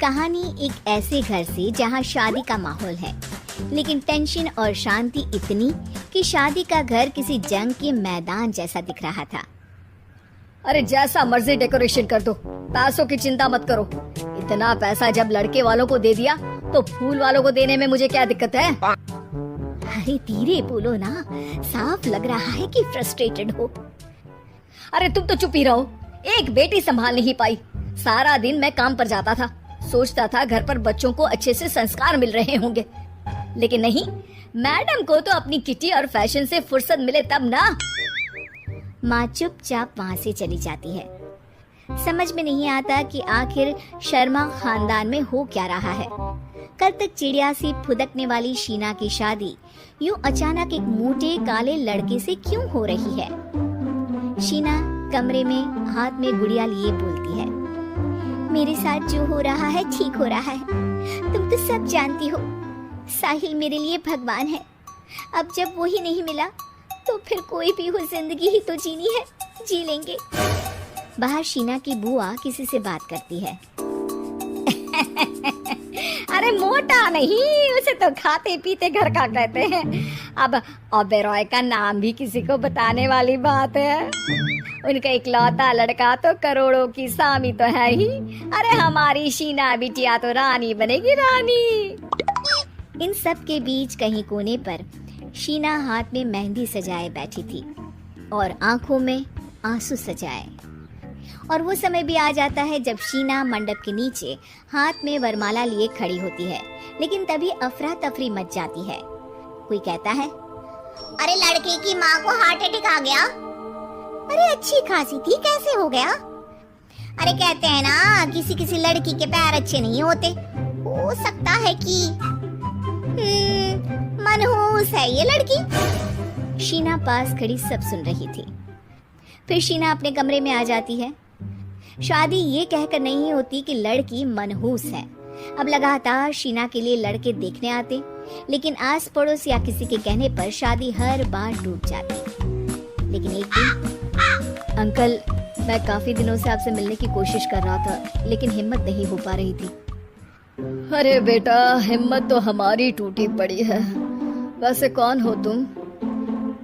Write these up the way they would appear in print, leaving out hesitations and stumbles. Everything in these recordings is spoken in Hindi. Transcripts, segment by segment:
कहानी एक ऐसे घर से जहाँ शादी का माहौल है, लेकिन टेंशन और शांति इतनी कि शादी का घर किसी जंग के मैदान जैसा दिख रहा था। अरे जैसा मर्जी डेकोरेशन कर दो, पैसों की चिंता मत करो। इतना पैसा जब लड़के वालों को दे दिया तो फूल वालों को देने में मुझे क्या दिक्कत है? अरे धीरे बोलो ना, साफ लग रहा है कि फ्रस्ट्रेटेड हो। अरे तुम तो चुप ही रहो। एक बेटी संभाल नहीं पाई। सारा दिन मैं काम पर जाता था, सोचता था घर पर बच्चों को अच्छे से संस्कार मिल रहे होंगे, लेकिन नहीं, मैडम को तो अपनी किटी और फैशन से फुर्सत मिले तब ना। माँ चुपचाप वहाँ से चली जाती है। समझ में नहीं आता कि आखिर शर्मा खानदान में हो क्या रहा है। कल तक चिड़िया सी फुदकने वाली शीना की शादी यूं अचानक एक मोटे काले लड़के से क्यों हो रही है? शीना कमरे में हाथ में गुड़िया लिए बोलती है, मेरे साथ जो हो रहा है ठीक हो रहा है। तुम तो सब जानती हो, साहिल मेरे लिए भगवान है। अब जब वो ही नहीं मिला तो फिर कोई भी हो, जिंदगी ही तो जीनी है, जी लेंगे। बाहर शीना की बुआ किसी से बात करती है। अरे मोटा नहीं, उसे तो खाते पीते घर का कहते हैं। अब ओबेरॉय का नाम भी किसी को बताने वाली बात है। उनका इकलौता लड़का तो करोड़ों की सामी तो है ही। अरे हमारी शीना बिटिया तो रानी बनेगी, रानी। इन सब के बीच कहीं कोने पर शीना हाथ में मेहंदी सजाए बैठी थी और आंखों में आंसू सजाए। और वो समय भी आ जाता है जब शीना मंडप के नीचे हाथ में वरमाला लिए खड़ी होती है, लेकिन तभी अफरा तफरी मच जाती है। कोई कहता है, अरे लड़के की माँ को हार्ट अटैक आ गया। अरे अच्छी खासी थी, कैसे हो गया? अरे कहते हैं ना, किसी किसी लड़की के पैर अच्छे नहीं होते। हो सकता है कि मनहूस है ये लड़की। शीना पास खड़ी सब सुन रही थी। फिर शीना अपने कमरे में आ जाती है। शादी ये कहकर नहीं होती कि लड़की मनहूस है। अब लगातार शीना के लिए लड़के देखने आते, लेकिन आस पड़ोस या किसी के कहने पर शादी हर बार टूट जाती। लेकिन एक दिन, अंकल, मैं काफी दिनों से आपसे मिलने की कोशिश कर रहा था, लेकिन हिम्मत नहीं हो पा रही थी। अरे बेटा, हिम्मत तो हमारी टूटी पड़ी है। वैसे कौन हो तुम?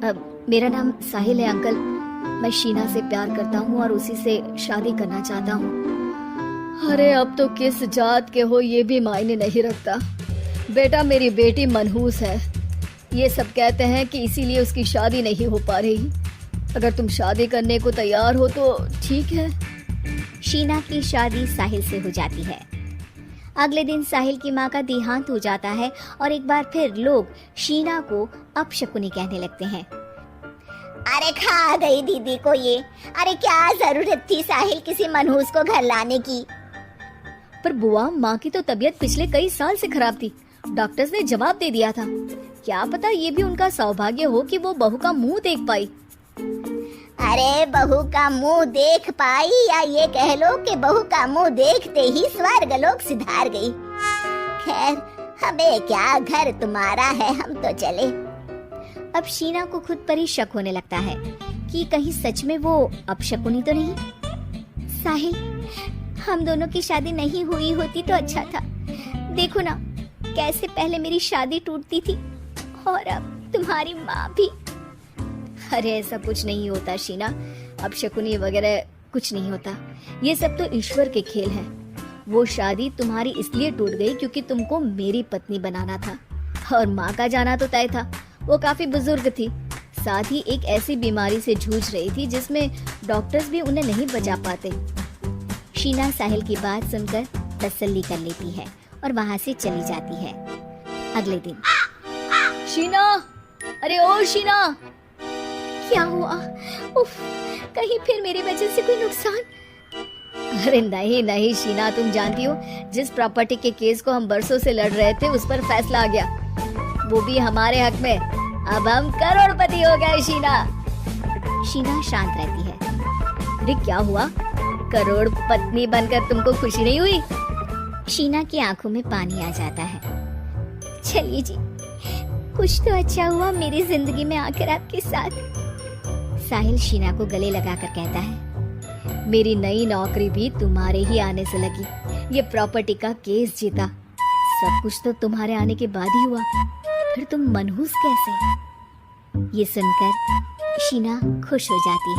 अब मेरा नाम साहिल है अंकल। मैं शीना से प्यार करता हूँ और उसी से शादी करना चाहता हूँ। अरे अब तो किस जात के हो ये भी मायने नहीं रखता। बेटा, मेरी बेटी मनहूस है। ये सब कहते हैं कि इसीलिए उसकी शादी नहीं हो पा रही। अगर तुम शादी करने को तैयार हो तो ठीक है। शीना की शादी साहिल से हो जाती है। अगले दिन साहिल की माँ का देहांत हो जाता है और एक बार फिर लोग शीना को अपशकुनी कहने लगते हैं। अरे खा गई दीदी को ये। अरे क्या जरूरत थी साहिल किसी मनहूस को घर लाने की? पर बुआ, माँ की तो तबीयत पिछले कई साल से खराब थी। डॉक्टर्स ने जवाब दे दिया था। क्या पता ये भी उनका सौभाग्य हो कि वो बहू का मुंह देख पाई। अरे बहू का मुंह देख पाई, या ये कह लो कि बहू का मुंह देखते ही स्वर्ग लोक सिधार गई। खैर, हमें क्या, घर तुम्हारा है, हम तो चले। अब शीना को खुद पर ही शक होने लगता है कि कहीं सच में वो अपशकुनी तो नहीं। साहिल, हम दोनों की शादी नहीं हुई होती तो अच्छा था। देखो ना, कैसे पहले मेरी शादी टूटती थी और अब तुम्हारी माँ भी। अरे ऐसा कुछ नहीं होता शीना, अपशकुनी वगैरह कुछ नहीं होता। ये सब तो ईश्वर के खेल है। वो शादी तुम्हारी इसलिए टूट गई क्योंकि तुमको मेरी पत्नी बनाना था, और माँ का जाना तो तय था। वो काफी बुजुर्ग थी, साथ ही एक ऐसी बीमारी से जूझ रही थी जिसमें डॉक्टर्स भी उन्हें नहीं बचा पाते। शीना साहिल की बात सुनकर तसल्ली कर लेती है और वहाँ से चली जाती है। अगले दिन, शीना, अरे ओ शीना, क्या हुआ? उफ, कहीं फिर मेरी वजह से कोई नुकसान? अरे नहीं नहीं शीना, तुम जानती हो, जिस प्रॉपर्टी के केस को हम बरसों से लड़ रहे थे उस पर फैसला आ गया, वो भी हमारे हक में। अब हम करोड़पति हो गए शीना। शीना शांत रहती है। अरे क्या हुआ? करोड़पति बनकर तुमको खुशी नहीं हुई? शीना की आंखों में पानी आ जाता है। चलिए जी, कुछ तो अच्छा हुआ मेरी जिंदगी में आकर आपके साथ। साहिल शीना को गले लगाकर कहता है, मेरी नई नौकरी भी तुम्हारे ही आने से लगी। ये प्रॉपर्टी का केस जीता। सब कुछ तो तुम्हारे आने के बाद ही हुआ, फिर तुम मनहूस कैसे? ये सुनकर शीना खुश हो जाती है।